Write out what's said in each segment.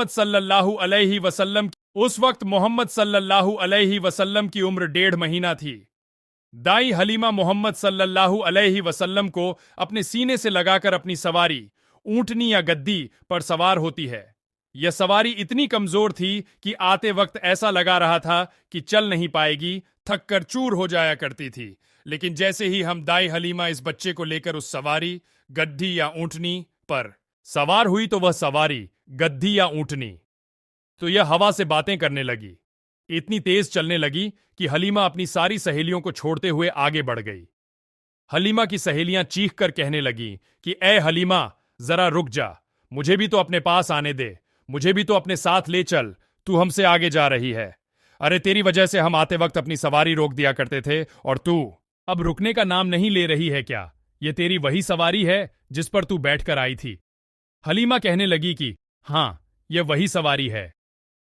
मोहम्मद सल्लल्लाहु अलैहि वसल्लम उस वक्त मोहम्मद सल्लल्लाहु अलैहि वसल्लम की उम्र 1.5 महीना थी। दाई हलीमा मोहम्मद सल्लल्लाहु अलैहि वसल्लम को अपने सीने से लगाकर अपनी सवारी ऊंटनी या गद्दी पर सवार होती है। यह सवारी इतनी कमजोर थी कि आते वक्त ऐसा लगा रहा था कि चल नहीं पाएगी, थक कर चूर हो जाया करती थी। लेकिन जैसे ही हम दाई हलीमा इस बच्चे को लेकर उस सवारी गद्दी या ऊंटनी पर सवार हुई तो वह सवारी गद्दी या ऊंटनी तो यह हवा से बातें करने लगी, इतनी तेज चलने लगी कि हलीमा अपनी सारी सहेलियों को छोड़ते हुए आगे बढ़ गई। हलीमा की सहेलियां चीख कर कहने लगी कि ए हलीमा, जरा रुक जा, मुझे भी तो अपने पास आने दे, मुझे भी तो अपने साथ ले चल, तू हमसे आगे जा रही है। अरे तेरी वजह से हम आते वक्त अपनी सवारी रोक दिया करते थे और तू अब रुकने का नाम नहीं ले रही है क्या? ये तेरी वही सवारी है जिस पर तू बैठकर आई थी? हलीमा कहने लगी कि हां, यह वही सवारी है।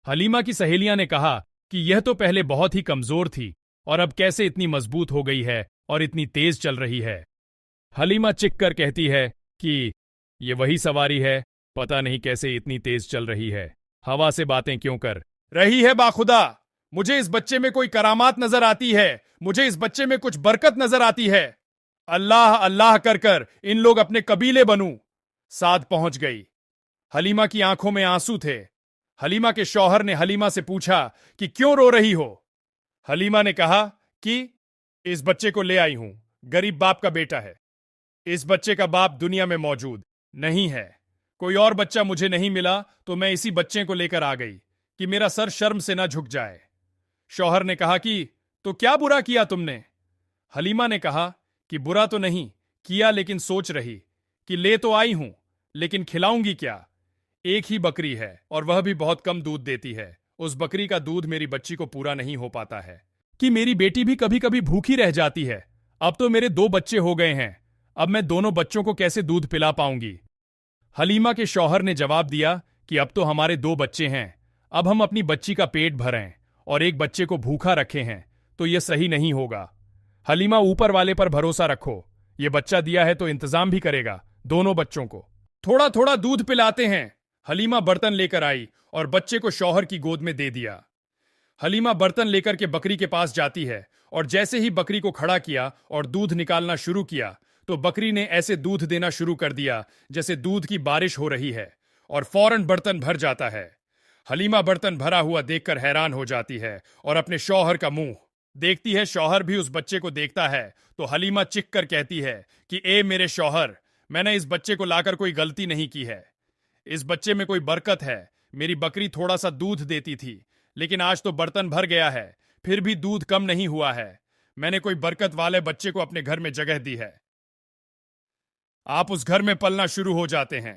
हलीमा की सहेलियां ने कहा कि यह तो पहले बहुत ही कमजोर थी और अब कैसे इतनी मजबूत हो गई है और इतनी तेज चल रही है। हलीमा चिक कर कहती है कि यह वही सवारी है, पता नहीं कैसे इतनी तेज चल रही है, हवा से बातें क्यों कर रही है। बाखुदा, मुझे इस बच्चे में कोई करामात नजर आती है, मुझे इस बच्चे में कुछ बरकत नजर आती है। अल्लाह अल्लाह कर कर इन लोग अपने कबीले बनूं। साद पहुंच गई। हलीमा की आंखों में आंसू थे। हलीमा के शौहर ने हलीमा से पूछा कि क्यों रो रही हो? हलीमा ने कहा कि इस बच्चे को ले आई हूं, गरीब बाप का बेटा है। इस बच्चे का बाप दुनिया में मौजूद नहीं है। कोई और बच्चा मुझे नहीं मिला तो मैं इसी बच्चे को लेकर आ गई कि मेरा सर शर्म से ना झुक जाए। शौहर ने कहा कि तो क्या बुरा किया तुमने? हलीमा ने कहा कि बुरा तो नहीं किया, लेकिन सोच रही कि ले तो आई हूं, लेकिन खिलाऊंगी क्या? एक ही बकरी है और वह भी बहुत कम दूध देती है। उस बकरी का दूध मेरी बच्ची को पूरा नहीं हो पाता है कि मेरी बेटी भी कभी कभी भूखी रह जाती है। अब तो मेरे 2 बच्चे हो गए हैं, अब मैं दोनों बच्चों को कैसे दूध पिला पाऊंगी? हलीमा के शौहर ने जवाब दिया कि अब तो हमारे 2 बच्चे हैं, अब हम अपनी बच्ची का पेट भरें और एक बच्चे को भूखा रखे हैं तो यह सही नहीं होगा। हलीमा, ऊपर वाले पर भरोसा रखो, यह बच्चा दिया है तो इंतजाम भी करेगा। दोनों बच्चों को थोड़ा थोड़ा दूध पिलाते हैं। हलीमा बर्तन लेकर आई और बच्चे को शौहर की गोद में दे दिया। हलीमा बर्तन लेकर के बकरी के पास जाती है और जैसे ही बकरी को खड़ा किया और दूध निकालना शुरू किया तो बकरी ने ऐसे दूध देना शुरू कर दिया जैसे दूध की बारिश हो रही है और फौरन बर्तन भर जाता है। हलीमा बर्तन भरा हुआ देखकर हैरान हो जाती है और अपने शौहर का मुंह देखती है। शौहर भी उस बच्चे को देखता है तो हलीमा चिक कर कहती है कि ए मेरे शौहर, मैंने इस बच्चे को लाकर कोई गलती नहीं की है। इस बच्चे में कोई बरकत है। मेरी बकरी थोड़ा सा दूध देती थी, लेकिन आज तो बर्तन भर गया है, फिर भी दूध कम नहीं हुआ है। मैंने कोई बरकत वाले बच्चे को अपने घर में जगह दी है। आप उस घर में पलना शुरू हो जाते हैं।